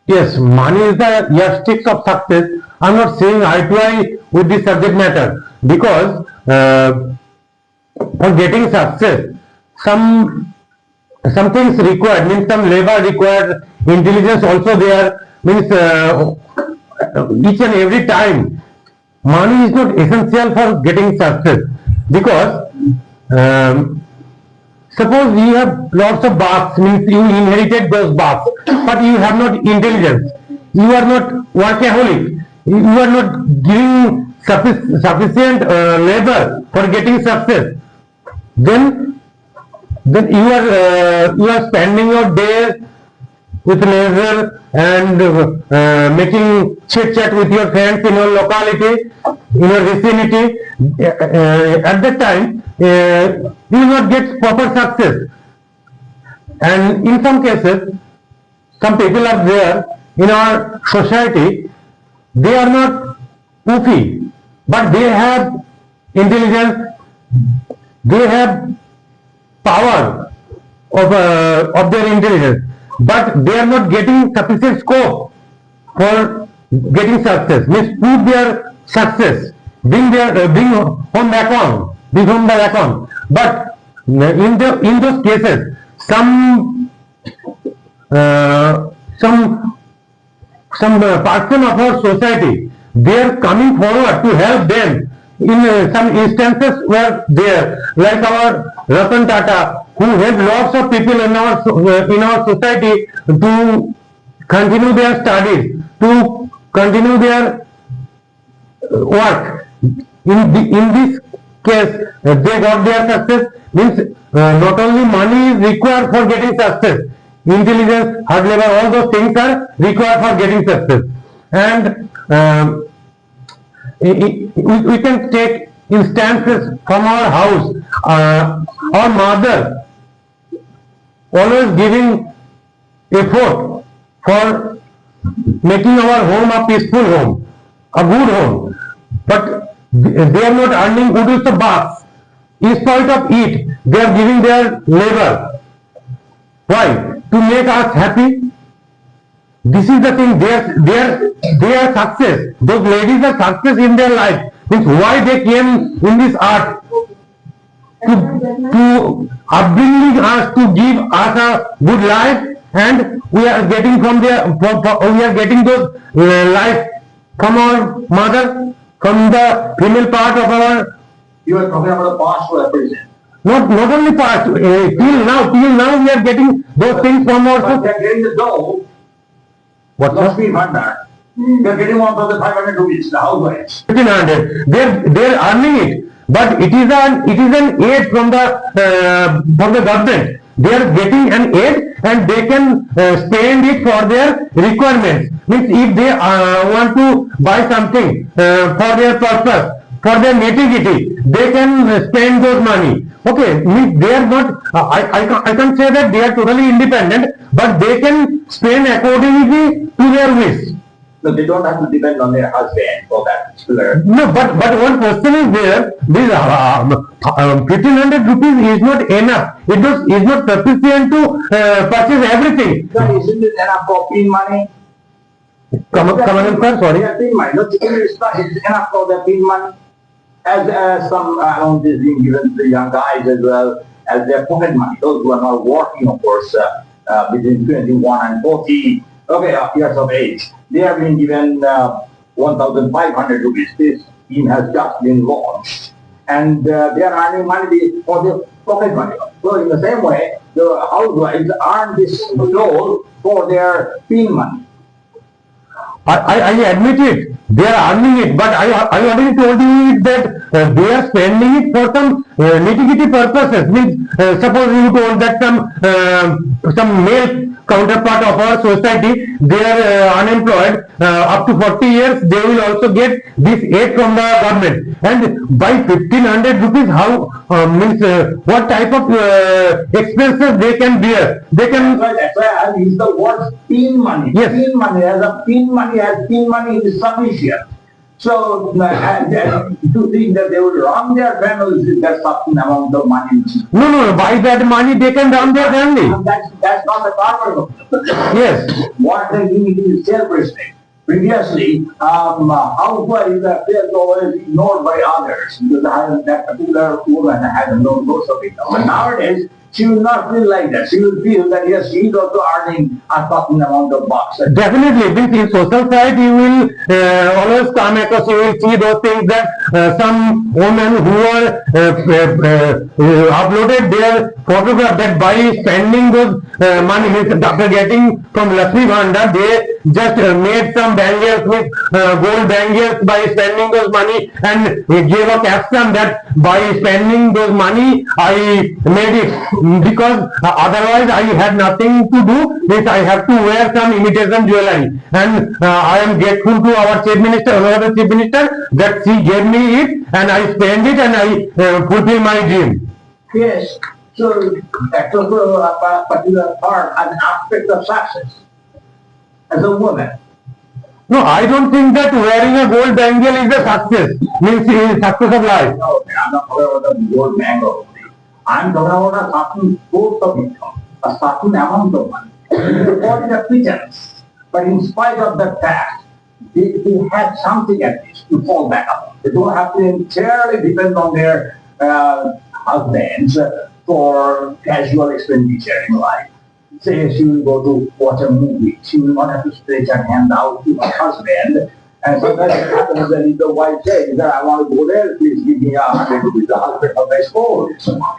Yes, money is the yardstick of success. I'm not saying eye to eye with this subject matter because for getting success, some things required, means some labor required, intelligence also there, means each and every time money is not essential for getting success because suppose you have lots of bucks, means you inherited those bucks, but you have not intelligence, you are not workaholic, you are not giving sufficient labor for getting success, then you are spending your day with leisure and making chit chat with your friends in your locality, in your vicinity. At that time, you will not get proper success. And in some cases, some people are there in our society, they are not goofy, but they have intelligence, they have power of their intelligence, but they are not getting sufficient scope for getting success. Means prove their success, bring home back on. But in those cases, some person of our society, they are coming forward to help them. In some instances were there, like our Ratan Tata, who helped lots of people in our society to continue their studies, to continue their work. In this case, they got their success. Means not only money is required for getting success, intelligence, hard labor, all those things are required for getting success. And we can take instances from our house. Our mother always giving effort for making our home a peaceful home, a good home, but they are not earning good of bucks. In spite of it, they are giving their labor. Why? To make us happy. This is the thing. They are success. Those ladies are success in their life. Means why they came in this earth to upbringing us, to give us a good life, and we are getting from their we are getting those life from our mother, from the female part of our. You are talking about the past or the present. Not only past. Till now we are getting those things from our. But they are getting the dough. What? Must be wonder. They are getting 1,500 rupees. The housewives. 1,500. They are earning it, but it is an aid from the government. They are getting an aid and they can spend it for their requirements. Means if they want to buy something for their purpose, for their nativity, they can spend those money. Okay, means they are not. I can't say that they are totally independent, but they can spend accordingly to their wish. So they don't have to depend on their husband for that particular. No, but one question is there. This 1,500 rupees is not enough. It is not sufficient to purchase everything. Then isn't it enough for pin money? Come on, sir. Sorry. Pin money. Don't you think it's enough for the pin money? As some amount is being given to the young guys as well as their pocket money. Those who are not working, of course, between 21 and 40 years of age. They have been given 1,500 rupees. This scheme has just been launched. And they are earning money for their pocket money. So in the same way, the housewives earn this loan for their pin money. I admit it. They are earning it, but I already told you that they are spending it for some nitty-gritty purposes. Means suppose you told that some male counterpart of our society, they are unemployed up to 40 years, they will also get this aid from the government. And by 1,500 rupees, how means what type of expenses they can bear? They can. That's why I use the word pin money. Yes. Pin money. As a pin money is sufficient. So, and to think that they will run their families with that certain amount of money. No. By that money they can run their family. That's not the purpose of it. Yes. What they need is self-respect. Previously, housewives felt always ignored by others because that particular woman had no source of income. But nowadays, she will not feel like that. She will feel that yes, she is also earning a certain amount of bucks. Definitely, in social side you will always come across, you will see those things that some women who are uploaded their photograph that by spending those money, after getting from Lakshmi Bhandar, they just made some bangles with gold bangles by spending those money and gave a caption that by spending those money I made it because otherwise I had nothing to do, means I have to wear some imitation jewelry, and I am grateful to our chief minister, honorable chief minister, that she gave me it and I spend it and I fulfill my dream. Yes, so that's also a particular part, an aspect of success as a woman. No, I don't think that wearing a gold bangle is a success, means success of life. No, I'm not talking about the gold bangle. I'm talking about a certain source of income, a certain amount of money. What is a pretense? But in spite of that fact, they have something at least to fall back on. They don't have to entirely depend on their husbands for casual expenditure in life. Say she will go to watch a movie, she will not have to stretch her hand out to her husband. And sometimes it happens that if the wife says that I want to go there, please give me 100 rupees. The husband of my school.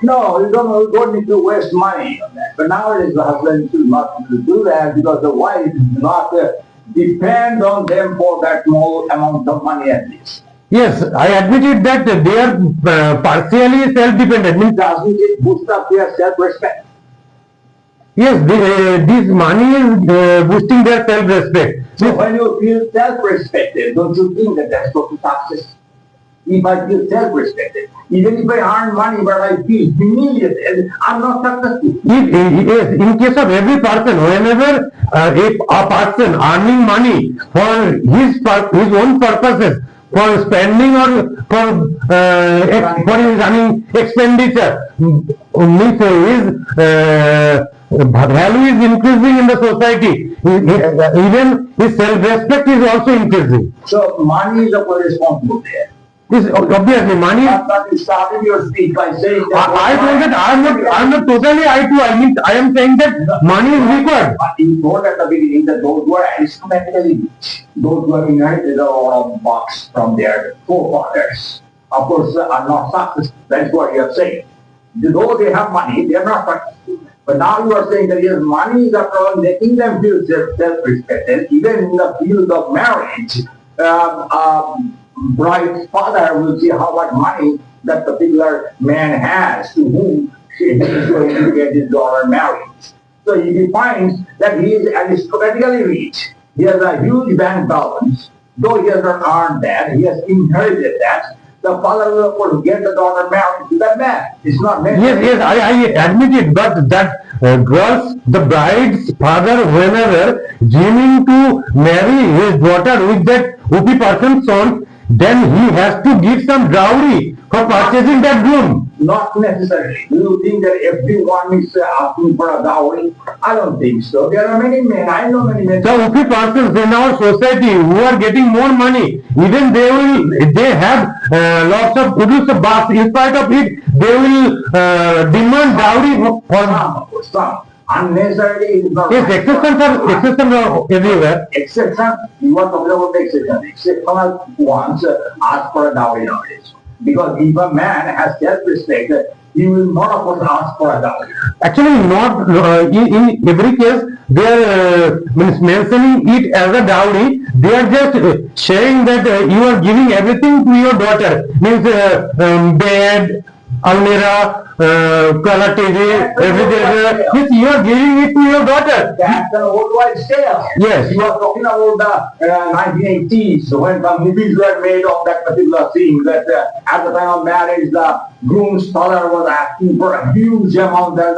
No, you don't need to waste money on that. But nowadays the husband should not do that because the wife does not depend on them for that small amount of money at least. Yes, I admitted that they are partially self-dependent. Means doesn't it boost up their self-respect? Yes, this money is boosting their self-respect. So when you feel self-respected, don't you think that that's what success? If I feel self-respected, even if I earn money but I feel humiliated, I'm not successful. Yes, in case of every person, whenever a person earning money for his own purposes, for spending or for his running expenditure, means his value is increasing in the society. Even his self-respect is also increasing. So money is a responsible there. Yes, obviously, money. But you started your speech by saying that. I told that I am not totally I mean, I am saying that money is required. But you told at the beginning that those who are aristocratically rich, those who have inherited a lot of bucks from their forefathers, of course, are not successful. That's what you are saying. Though they have money, they are not successful. But now you are saying that yes, money is after all making them feel self-respected, even in the field of marriage. Bride's father will see how much money that particular man has to whom he is going to get his daughter married. So he finds that he is aristocratically rich. He has a huge bank balance. Though he has not earned that, he has inherited that. The father will of course get the daughter married to that man. It's not necessary. Yes, I admit it, but that the bride's father, whenever dreaming to marry his daughter with that OP person's son, then he has to give some dowry for purchasing that groom. Not necessarily. Do you think that everyone is asking for a dowry? I don't think so. There are many men. I know many men. The OP persons in our society who are getting more money, even they have lots of produce of bus. In spite of it, they will demand dowry for some. Unnecessarily is not. Yes, exceptions are everywhere. Exception, you are talking about the exception. Exceptional ones ask for a dowry nowadays. Because if a man has self-respect, he will not of course ask for a dowry. Actually, not in every case they are mentioning it as a dowry. They are just saying that you are giving everything to your daughter. Means bed, almirah, color TV, everything. Yes, you are giving it to your daughter. That's an old wives' tale. Yes. You are talking about the 1980s when the movies were made of that particular scene that at the time of marriage the groom's father was asking for a huge amount, and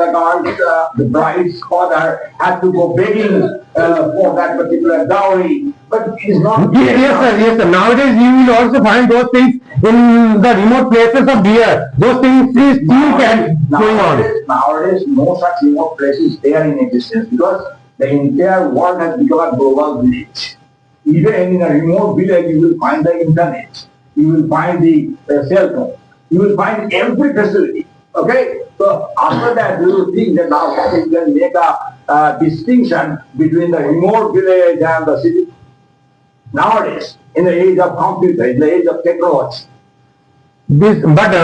the bride's father had to go begging for that particular dowry. But it is not. Yes, sir. Yes, sir. Nowadays, you will also find those things in the remote places of deer. Those things is still going on. Nowadays, no such remote places there in existence because the entire world has become a global village. Even in a remote village, you will find the internet. You will find the cell phone. You will find every facility. Okay? So after that, do you think that now you can make a distinction between the remote village and the city? Nowadays, in the age of computer, in the age of technology. But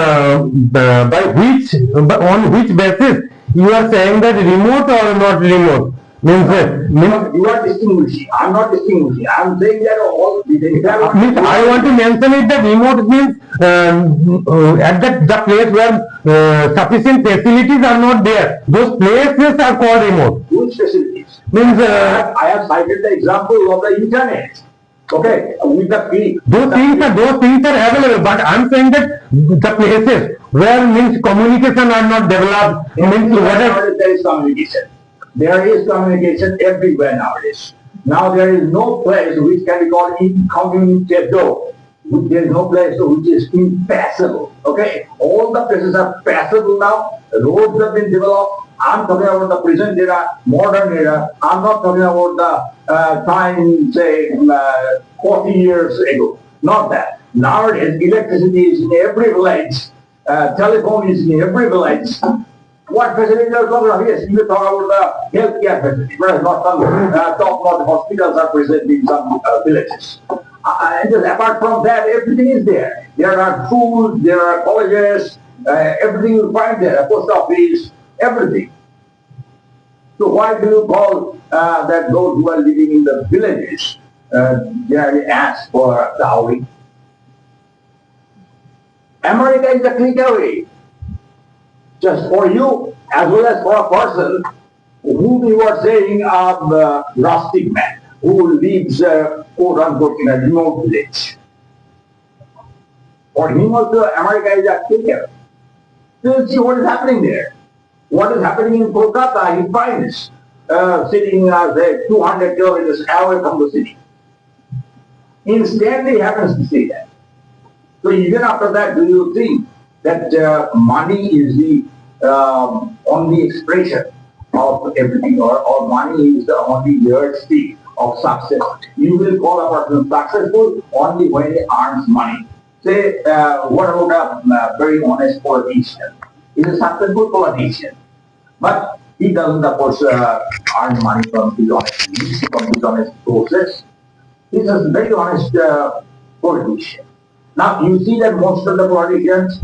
on which basis you are saying that remote or not remote? You are distinguishing. I'm not distinguishing. I'm saying that all I want to mention it that remote means at the place where sufficient facilities are not there. Those places are called remote. Which facilities? Means I have cited the example of the internet. Okay, with the click. Those things are available, but I'm saying that the places where means communication are not developed. There is communication. There is communication everywhere nowadays. Now there is no place which can be called incommunicado. There is no place which is impassable. Okay, all the places are passable now. Roads have been developed. I'm talking about the present era, modern era. I'm not talking about the time, say, 40 years ago. Not that. Nowadays, electricity is in every village. Telephone is in every village. What facilities are talking about? Yes, you talk about the healthcare facilities, whereas not some top-notch hospitals are present in some villages. And just apart from that, everything is there. There are schools, there are colleges, everything you find there, a post office, everything. So why do you call that those who are living in the villages, they ask for dowry? America is a click away. Just for you, as well as for a person whom you are saying a rustic man who lives, quote unquote, in a remote village. For him also, America is a click away. So you see what is happening there. What is happening in Kolkata, he finds sitting, say, 200 kilometers away from the city. Instantly happens to see that. So even after that, do you think that money is the only expression of everything, or money is the only yardstick of success? You will call a person successful only when he earns money. Say, what about a very honest politician? He's a successful politician, but he doesn't, of course, earn money from his honest means, from his honest sources. He's a very honest politician. Now, you see that most of the politicians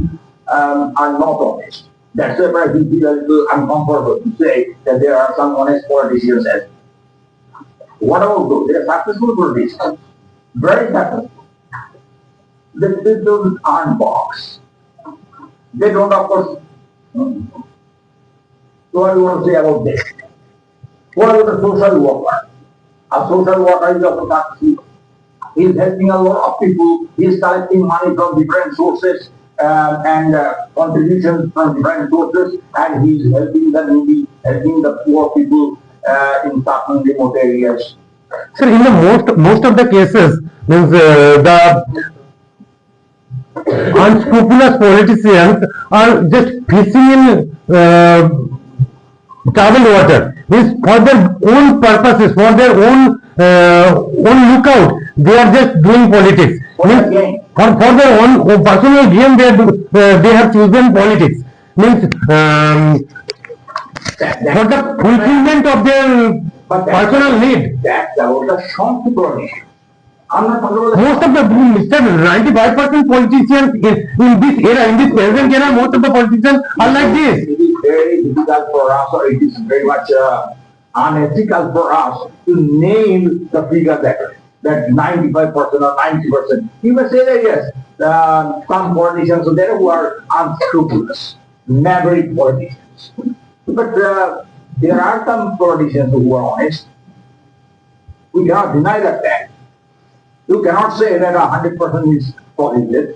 are not honest. That's why I feel a little uncomfortable to say that there are some honest politicians as well. What about those? They are successful politicians. Very successful. They don't earn box. They don't, of course. So what do you want to say about this? What about the social worker? A social worker is also successful. He is helping a lot of people. He is collecting money from different sources and contributions from different sources, and he is helping the needy, helping the poor people in certain remote areas. Sir, in the most of the cases, means the unscrupulous politicians are just fishing in travel water. Means for their own purposes, for their own lookout, they are just doing politics. For their own personal gain, they have chosen politics. Means for the fulfillment of their personal need. That's about the short politician. Most of the 95% politicians in this era, in this present era, most of the politicians are like this. It is very difficult for us, or it is very much unethical for us to name the figure that 95% or 90%. You may say that yes, some politicians are there who are unscrupulous, maverick politicians. But there are some politicians who are honest. We cannot deny that fact. You cannot say that 100% is positive.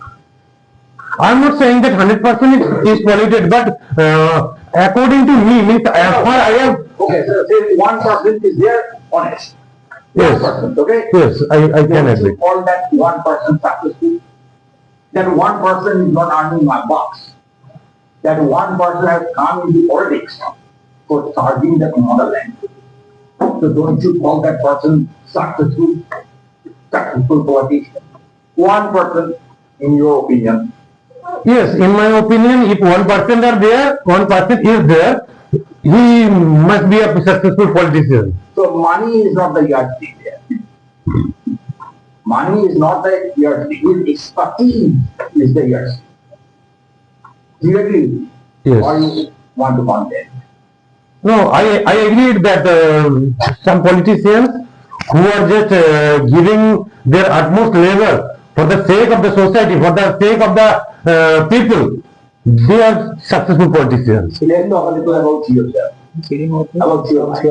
I'm not saying that 100% is polluted, but according to me, means as far I have. Okay, so say 1% is there honest. Yes. 1%, okay? Yes, I can Don't agree. you call that 1% successful? That 1% is not earning my bucks. That 1% has come into politics for charging the motherland. So don't you call that person successful? Successful politician? 1% in your opinion. Yes, in my opinion, if 1% are there, 1% is there, he must be a successful politician. So money is not the yardstick there. Money is not the yardstick. His expertise is the yardstick. Do you agree? Yes. Or you want to condemn? No, I agreed that some politicians who are just giving their utmost level for the sake of the society, for the sake of the people, they are successful politicians. Let's talk a little about yourself. About your life.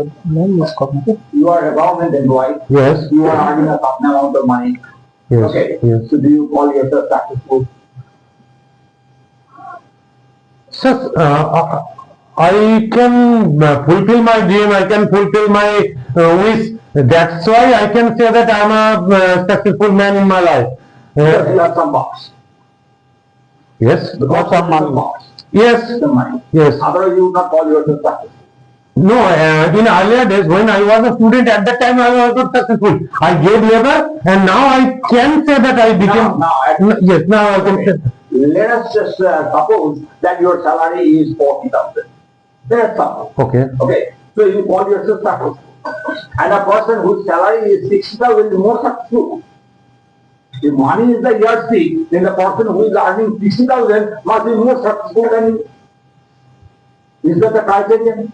You are a government employee. Yes. You are earning a certain amount of money. Yes. Okay. Yes. So do you call yourself successful? Sir, I can fulfill my dream, I can fulfill my wish. That's why I can say that I am a successful man in my life. Because you have some box. Yes. Because of some box. Yes. The money. Yes. Otherwise you would not call yourself successful. No, in earlier days when I was a student, at that time I was not successful. I gave labor and now I can say that I became. Yes, now I can say. Let us just suppose that your salary is 40,000. Let us suppose. Okay. Okay. So you call yourself successful. And a person whose salary is 60,000 is more successful. If money is the yardstick, then the person who is earning 60,000 must be more successful than you. Is that the criterion?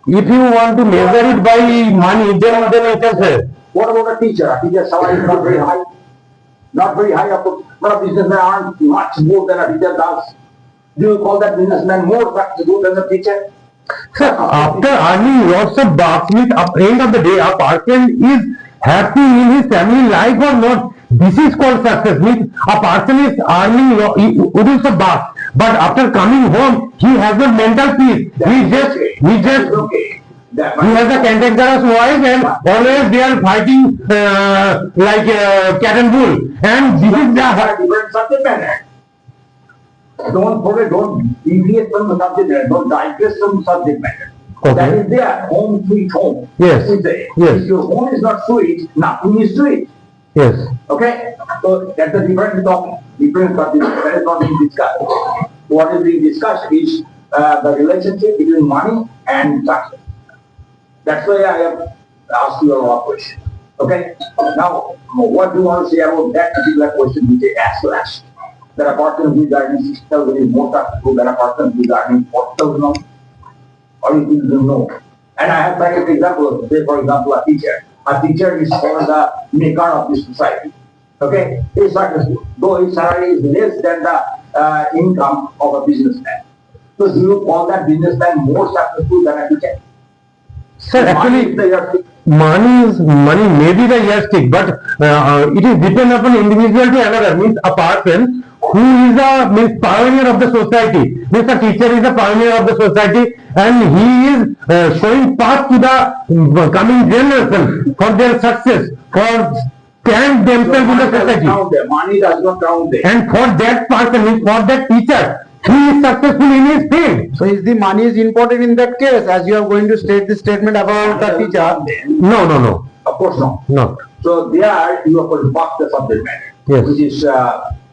If you want to measure it by money, then you can say. What about a teacher? A teacher's salary is not very high. Not very high, but a businessman earns much more than a teacher does. Do you call that businessman more successful than the teacher? Sir, after earning lots of bucks, at the end of the day, a person is happy in his family life or not. This is called success. Means a person is earning oodles of bucks, but after coming home, he has a mental peace. He has a cantankerous wife and always they are fighting like cat and bull. And this is the different subject matter. Don't forget, don't deviate from the subject matter, don't digress from the subject matter. Okay. That is there, home sweet home. Yes. We say. Yes. If your home is not sweet, nothing is sweet. Yes. Okay? So that's a different topic, different subject. That is not being discussed. What is being discussed is the relationship between money and success. That's why I have asked you a lot of questions. Okay? Now, what do you want to say about that particular question which I asked last? That a person who is earning 60,000 is more successful than a person who is earning 40,000 now? Or you don't know? And I have cited examples. Say, for example, a teacher. A teacher is called the maker of this society. Okay? He is successful, though his salary is less than the income of a businessman. So do you call that businessman more successful than a teacher? Sir, actually, money may be the yardstick, but it is depend upon individual to another. Means a person who is a pioneer of the society. Means a teacher is a pioneer of the society, and he is showing path to the coming generation for their success, for stand themselves in the society. Money does not count there. And for that person, for that teacher, he is successful in his field. So is the money is important in that case, as you are going to state the statement about the teacher? No. Of course not. No. So there you have to box the subject matter, Yes. which is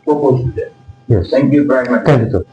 proposed to them. Yes. Thank you very much. Thank you, sir.